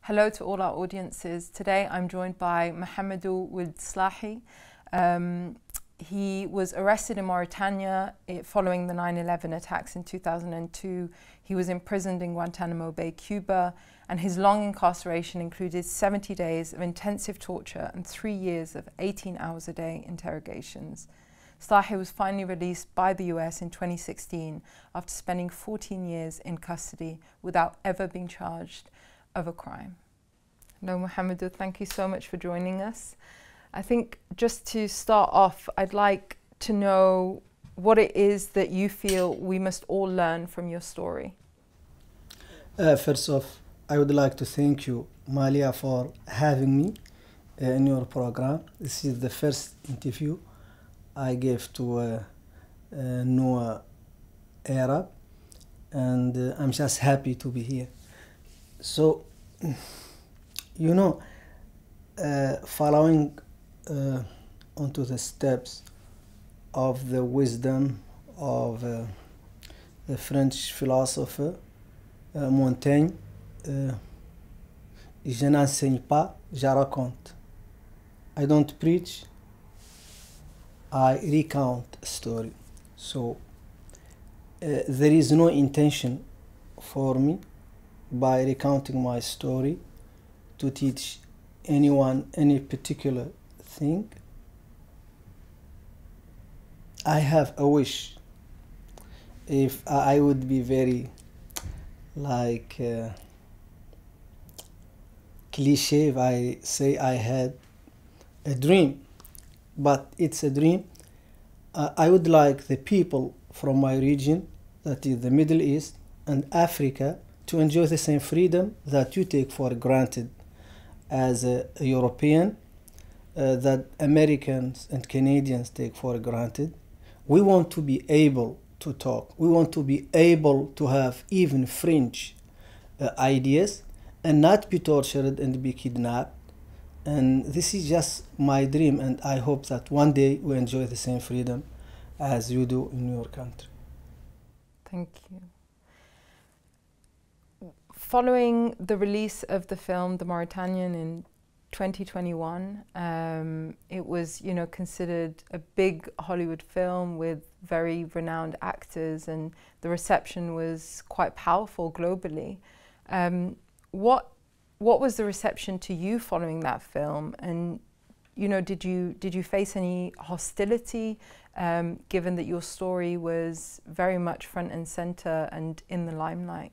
Hello to all our audiences. Today I'm joined by Mohamedou Ould Slahi. He was arrested in Mauritania following the 9/11 attacks in 2002. He was imprisoned in Guantánamo Bay, Cuba, and his long incarceration included 70 days of intensive torture and 3 years of 18 hours a day interrogations. Slahi was finally released by the US in 2016 after spending 14 years in custody without ever being charged of a crime. No, Mohamedou, thank you so much for joining us. I think just to start off, I'd like to know what it is that you feel we must all learn from your story. First off, I would like to thank you, Malia, for having me in your program. This is the first interview I gave to a new Arab, and I'm just happy to be here. So, you know, following onto the steps of the wisdom of the French philosopher Montaigne, je n'enseigne pas, je raconte. I don't preach, I recount a story. So there is no intention for me by recounting my story to teach anyone any particular thing. I have a wish. If I would be very like cliche if I say I had a dream, but it's a dream. I would like the people from my region, that is the Middle East and Africa, to enjoy the same freedom that you take for granted as a European, that Americans and Canadians take for granted. We want to be able to talk. We want to be able to have even fringe ideas and not be tortured and be kidnapped. And this is just my dream, and I hope that one day we enjoy the same freedom as you do in your country. Thank you. Following the release of the film The Mauritanian in 2021, it was, considered a big Hollywood film with very renowned actors, and the reception was quite powerful globally. What was the reception to you following that film? And did you face any hostility, given that your story was very much front and center and in the limelight?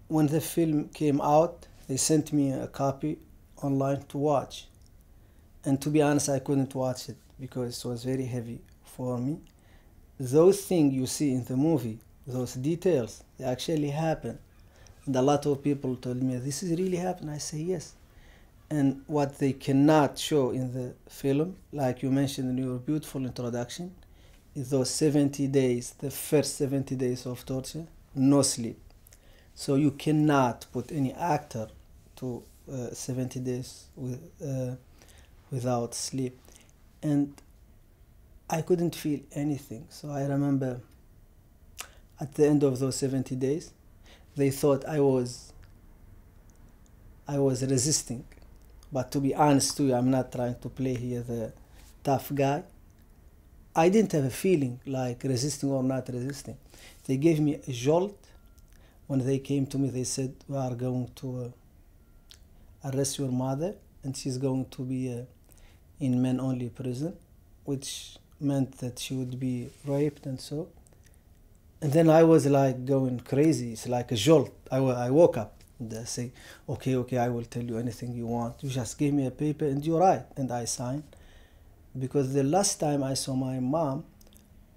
When the film came out, they sent me a copy online to watch. And to be honest, I couldn't watch it because it was very heavy for me. Those things you see in the movie, those details, they actually happen. And a lot of people told me, this is really happened. I say, yes. And what they cannot show in the film, like you mentioned in your beautiful introduction, is those 70 days, the first 70 days of torture, no sleep. So you cannot put any actor to 70 days without sleep. And I couldn't feel anything. So I remember at the end of those 70 days, they thought I was resisting. But to be honest to you, I'm not trying to play here the tough guy. I didn't have a feeling like resisting or not resisting. They gave me a jolt. When they came to me, they said, we are going to arrest your mother, and she's going to be in men-only prison, which meant that she would be raped and so. And then I was like going crazy. It's like a jolt. I woke up and I say, okay, I will tell you anything you want. You just give me a paper and you write. And I signed. Because the last time I saw my mom,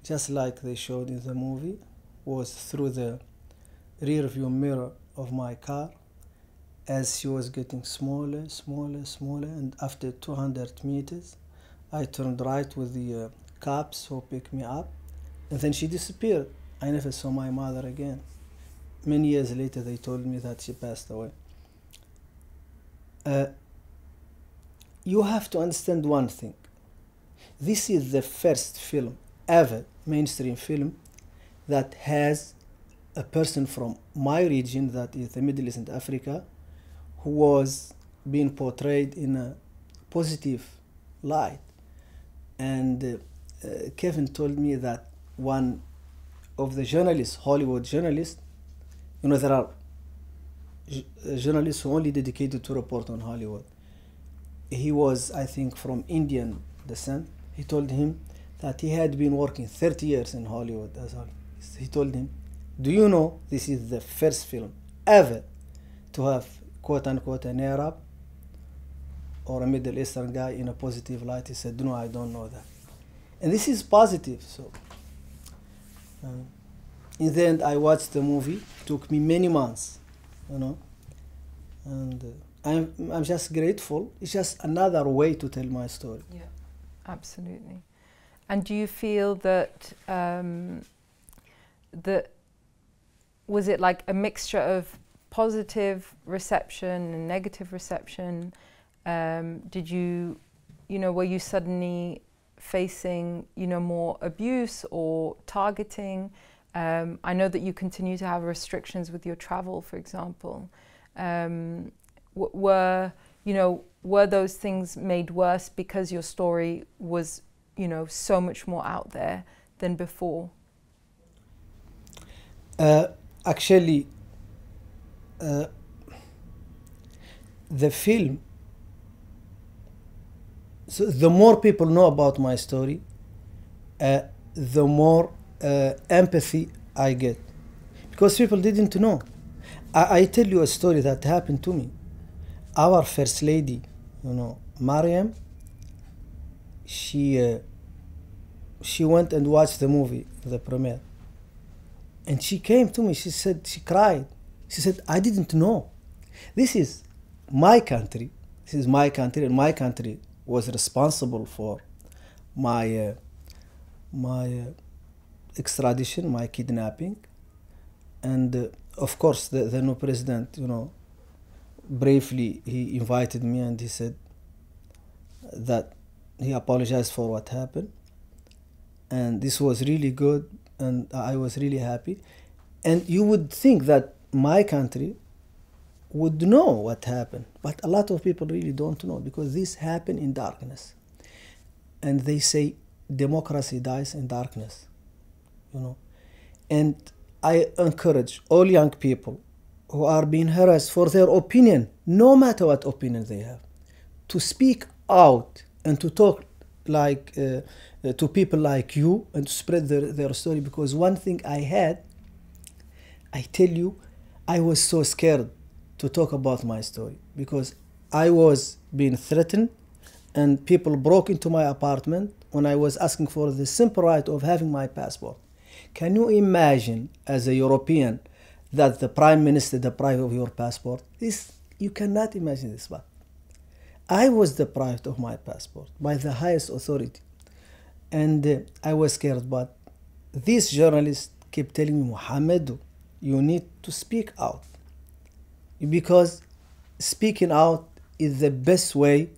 just like they showed in the movie, was through the rear view mirror of my car as she was getting smaller, and after 200 meters I turned right with the cops who picked me up, and then she disappeared. I never saw my mother again. Many years later they told me that she passed away. You have to understand one thing. This is the first film ever, mainstream film, that has a person from my region, that is the Middle East and Africa, who was being portrayed in a positive light. And Kevin told me that one of the journalists, Hollywood journalists, you know, there are journalists who only dedicated to report on Hollywood. He was, I think, from Indian descent. He told him that he had been working 30 years in Hollywood as well. He told him, do you know this is the first film ever to have quote unquote an Arab or a Middle Eastern guy in a positive light? He said, no, I don't know that. And this is positive. So in the end, I watched the movie. It took me many months, you know, and I'm just grateful. It's just another way to tell my story. Yeah, absolutely. And do you feel that was it like a mixture of positive reception and negative reception? Did you, were you suddenly facing, more abuse or targeting? I know that you continue to have restrictions with your travel, for example. Were those things made worse because your story was, so much more out there than before? Actually, the film, so the more people know about my story, the more empathy I get, because people didn't know. I tell you a story that happened to me. Our first lady, Mariam, she went and watched the movie, the premiere, and she came to me. She said, she cried. She said, I didn't know. This is my country. This is my country, and my country was responsible for my extradition, my kidnapping, and of course the new president, bravely he invited me, and he said that he apologized for what happened, and this was really good, and I was really happy. And you would think that my country would know what happened, but a lot of people really don't know, because this happened in darkness, and they say democracy dies in darkness, and I encourage all young people who are being harassed for their opinion, no matter what opinion they have, to speak out and to talk like to people like you, and to spread their story. Because one thing I tell you, I was so scared to talk about my story, because I was being threatened, and people broke into my apartment when I was asking for the simple right of having my passport. Can you imagine, as a European, that the Prime Minister deprived of your passport? You cannot imagine this, but I was deprived of my passport by the highest authority, and I was scared. But this journalist kept telling me, Mohamedou, you need to speak out, because speaking out is the best way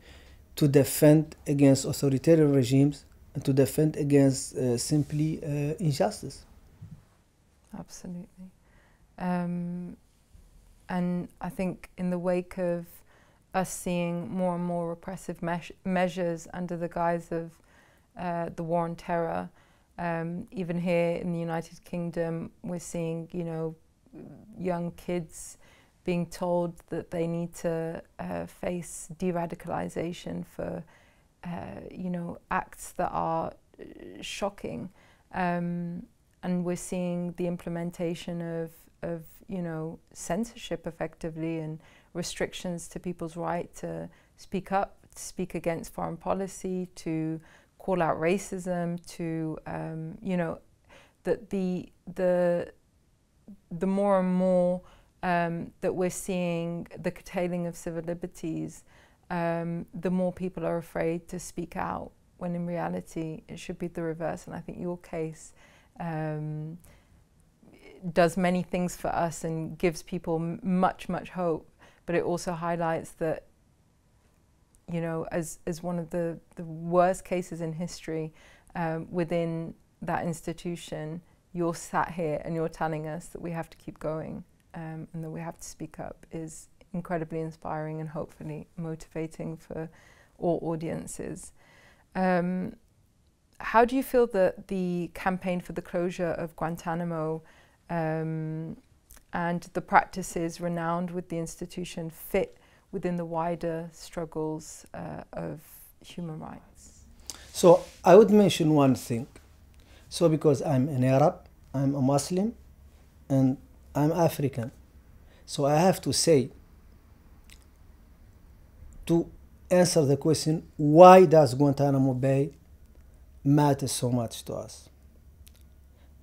to defend against authoritarian regimes and to defend against simply injustice. Absolutely. And I think in the wake of us seeing more and more repressive measures under the guise of the war on terror, even here in the United Kingdom, we're seeing, young kids being told that they need to face de-radicalization for, acts that are shocking. And we're seeing the implementation of censorship effectively, and restrictions to people's right to speak up, to speak against foreign policy, to call out racism, to, that the more and more that we're seeing the curtailing of civil liberties, the more people are afraid to speak out, when in reality it should be the reverse. And I think your case does many things for us and gives people much, much hope, but it also highlights that, as one of the worst cases in history, within that institution, you're sat here and you're telling us that we have to keep going and that we have to speak up is incredibly inspiring and hopefully motivating for all audiences. How do you feel that the campaign for the closure of Guantánamo and the practices renowned with the institution fit within the wider struggles of human rights? So I would mention one thing. So because I'm an Arab, I'm a Muslim, and I'm African. So I have to say, to answer the question, why does Guantánamo Bay matter so much to us?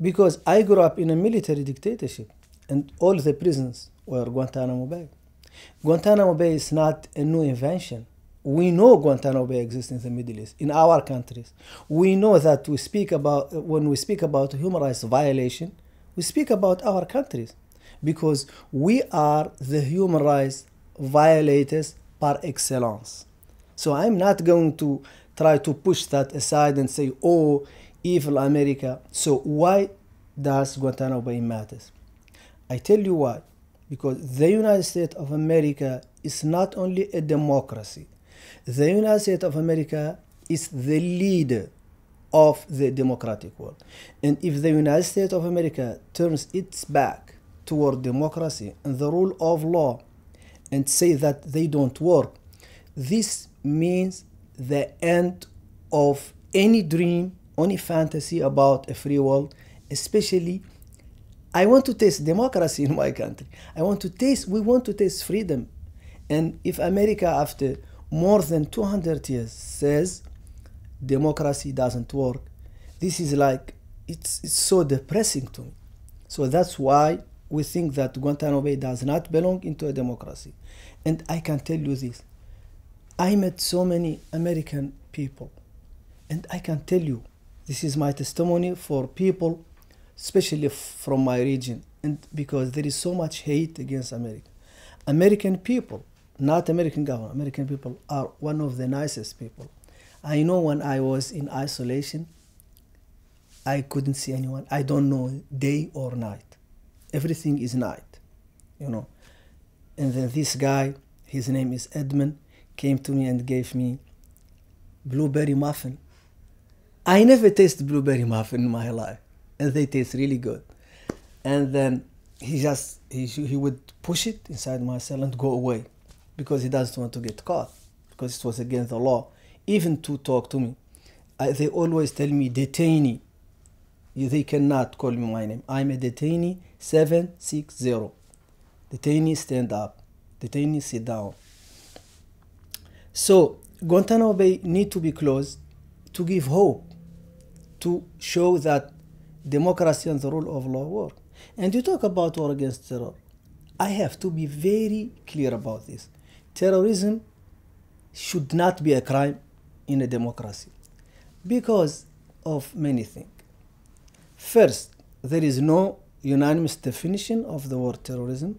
Because I grew up in a military dictatorship and all the prisons were Guantánamo Bay. Guantánamo Bay is not a new invention. We know Guantánamo Bay exists in the Middle East, in our countries. We know that when we speak about human rights violation, we speak about our countries because we are the human rights violators par excellence. So I'm not going to try to push that aside and say, oh, evil America. So why does Guantánamo Bay matters? I tell you why. Because the United States of America is not only a democracy. The United States of America is the leader of the democratic world. And if the United States of America turns its back toward democracy and the rule of law and say that they don't work, this means the end of any dream, any fantasy about a free world. Especially, I want to taste democracy in my country. We want to taste freedom. And if America, after more than 200 years, says democracy doesn't work, this is like, it's so depressing to me. So that's why we think that Guantánamo Bay does not belong into a democracy. And I can tell you this. I met so many American people, and I can tell you, this is my testimony for people, especially from my region, and because there is so much hate against America. American people, not American government, American people are one of the nicest people. I know when I was in isolation, I couldn't see anyone. I don't know day or night. Everything is night, you know. And then this guy, his name is Edmund, came to me and gave me blueberry muffin. I never tasted blueberry muffin in my life, and they taste really good. And then he would push it inside my cell and go away because he doesn't want to get caught, because it was against the law, even to talk to me. They always tell me detainee. They cannot call me my name. I'm a detainee 760. Detainee, stand up. Detainee, sit down. So Guantánamo Bay need to be closed to give hope, to show that democracy and the rule of law work. And you talk about war against terror. I have to be very clear about this. Terrorism should not be a crime in a democracy because of many things. First, there is no unanimous definition of the word terrorism.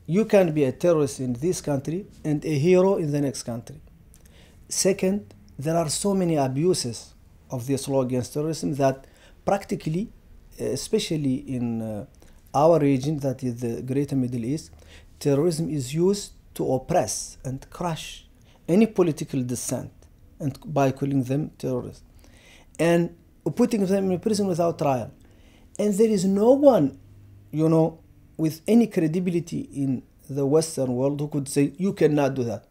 You can be a terrorist in this country and a hero in the next country. Second, there are so many abuses of this law against terrorism that practically, especially in our region, that is the Greater Middle East, terrorism is used to oppress and crush any political dissent, and by calling them terrorists and putting them in prison without trial. And there is no one, you know, with any credibility in the Western world who could say, you cannot do that.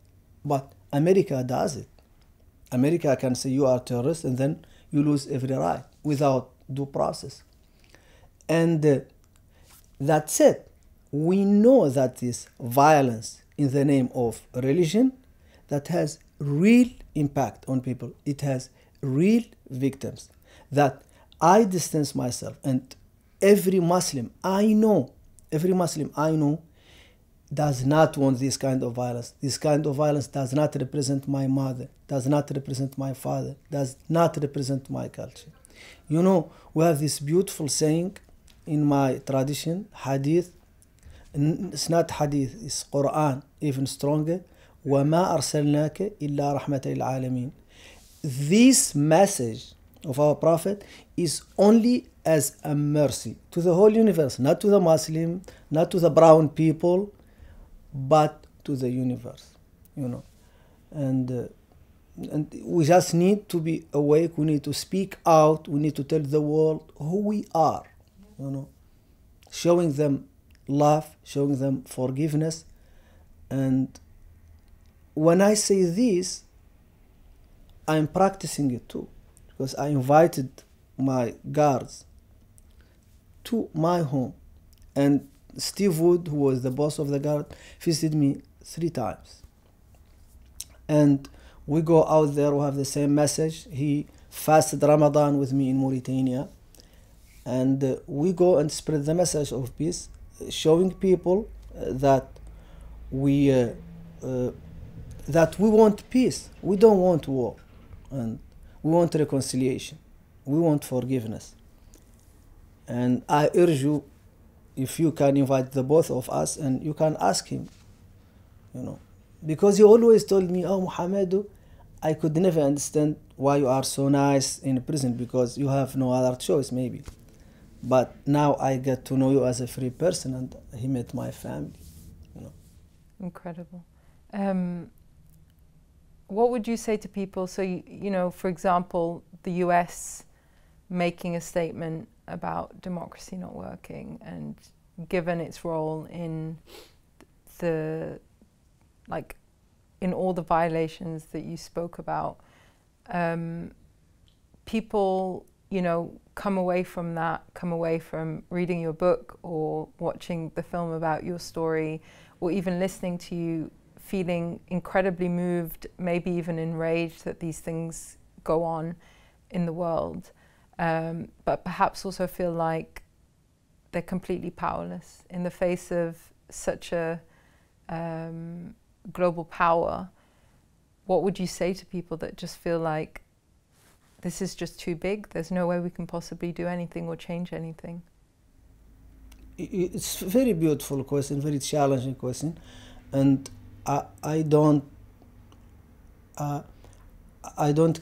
But America does it. America can say you are terrorist and then you lose every right without due process. And that said, we know that this violence in the name of religion that has real impact on people. It has real victims. That I distance myself, and every Muslim I know does not want this kind of violence. This kind of violence does not represent my mother, does not represent my father, does not represent my culture. You know, we have this beautiful saying in my tradition, hadith. It's not hadith, it's Quran, even stronger. وَمَا أَرْسَلْنَاكَ إِلَّا رَحْمَةً لِلْعَالَمِينَ. This message of our Prophet is only as a mercy to the whole universe, not to the Muslim, not to the brown people, but to the universe, you know. And we just need to be awake. We need to speak out. We need to tell the world who we are, you know, showing them love, showing them forgiveness. And when I say this, I'm practicing it too, because I invited my guards to my home, and Steve Wood, who was the boss of the guard, visited me 3 times. And we go out there, we have the same message. He fasted Ramadan with me in Mauritania, and we go and spread the message of peace, showing people that we want peace. We don't want war, and we want reconciliation. We want forgiveness. And I urge you, if you can invite the both of us, and you can ask him, you know, because he always told me, oh, Mohamedou, I could never understand why you are so nice in prison, because you have no other choice, maybe. But now I get to know you as a free person, and he met my family, you know. Incredible. What would you say to people? So, you know, for example, the US making a statement about democracy not working, and given its role in the, like, in all the violations that you spoke about, people, you know, come away from that, come away from reading your book or watching the film about your story, or even listening to you, feeling incredibly moved, maybe even enraged that these things go on in the world, but perhaps also feel like they're completely powerless in the face of such a global power. What would you say to people that just feel like this is just too big, there's no way we can possibly do anything or change anything? It's a very beautiful question, very challenging question, and I don't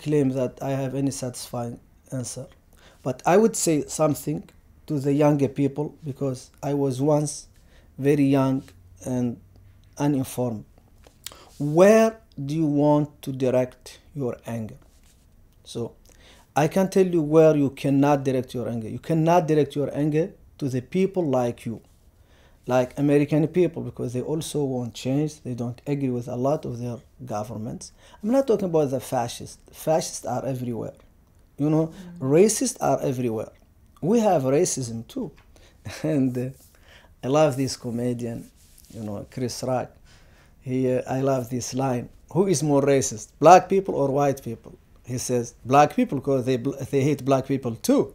claim that I have any satisfying answer, but I would say something to the younger people, because I was once very young and uninformed. Where do you want to direct your anger? So I can tell you where you cannot direct your anger. You cannot direct your anger to the people like you, like American people, because they also want change. They don't agree with a lot of their governments. I'm not talking about the fascists. Fascists are everywhere. You know, racists are everywhere. We have racism too. And I love this comedian, you know, Chris Rock. I love this line: who is more racist, black people or white people? He says black people, because they hate black people too.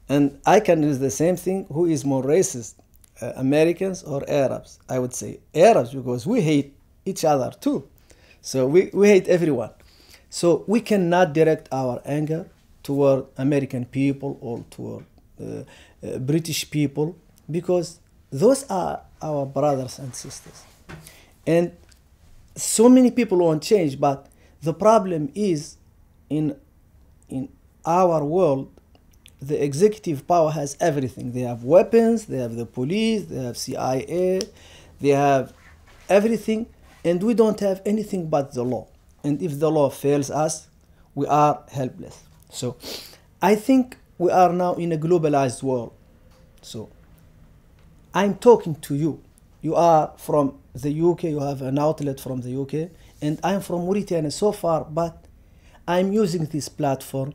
And I can use the same thing: who is more racist, Americans or Arabs? I would say Arabs, because we hate each other too. So we hate everyone. So we cannot direct our anger toward American people or toward British people, because those are our brothers and sisters. And so many people want change, but the problem is in our world, the executive power has everything. They have weapons, they have the police, they have CIA, they have everything, and we don't have anything but the law. And if the law fails us, we are helpless. So I think we are now in a globalized world. So I'm talking to you. You are from the UK, you have an outlet from the UK, and I'm from Mauritania so far, but I'm using this platform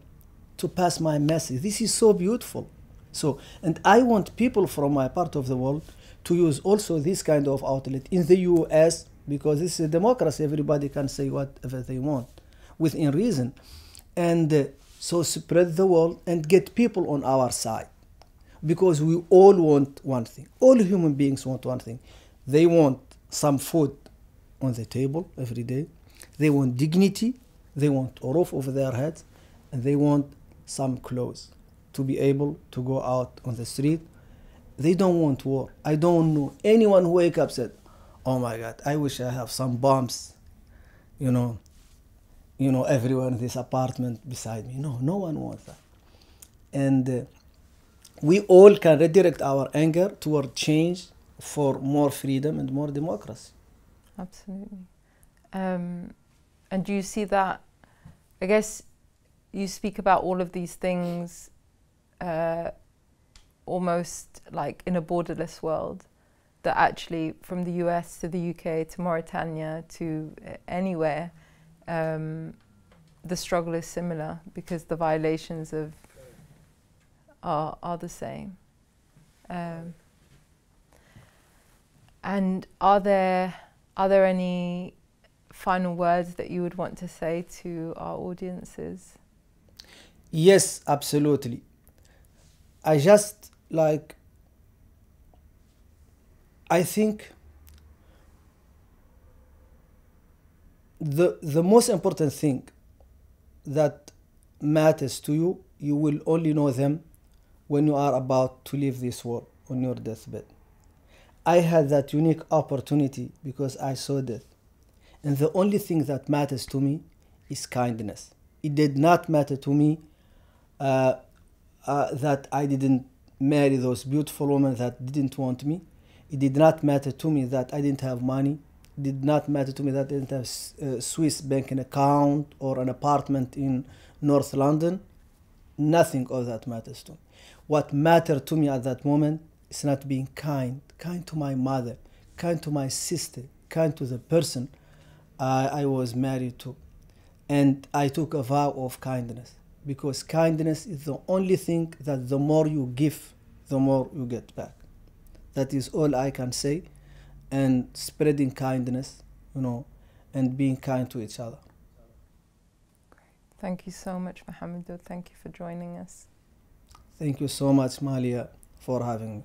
to pass my message. This is so beautiful. So, and I want people from my part of the world to use also this kind of outlet in the US, because this is a democracy. Everybody can say whatever they want within reason. And so spread the word and get people on our side, because we all want one thing. All human beings want one thing. They want some food on the table every day. They want dignity. They want a roof over their heads. And they want some clothes to be able to go out on the street. They don't want war. I don't know anyone who wake up said, oh my God, I wish I have some bombs, you know, everywhere in this apartment beside me. No, no one wants that. And we all can redirect our anger toward change for more freedom and more democracy. Absolutely. And do you see that, I guess you speak about all of these things almost like in a borderless world, that actually from the US to the UK to Mauritania to anywhere, the struggle is similar because the violations are the same. And are there any final words that you would want to say to our audiences? Yes, absolutely. I just I think the most important thing that matters to you, you will only know them when you are about to leave this world on your deathbed. I had that unique opportunity because I saw death. And the only thing that matters to me is kindness. It did not matter to me that I didn't marry those beautiful women that didn't want me. It did not matter to me that I didn't have money. It did not matter to me that I didn't have a Swiss banking account or an apartment in North London. Nothing of that matters to me. What mattered to me at that moment is not being kind to my mother, kind to my sister, kind to the person I was married to. And I took a vow of kindness, because kindness is the only thing that the more you give, the more you get back. That is all I can say. And spreading kindness, and being kind to each other. Great. Thank you so much, Mohamedou. Thank you for joining us. Thank you so much, Malia, for having me.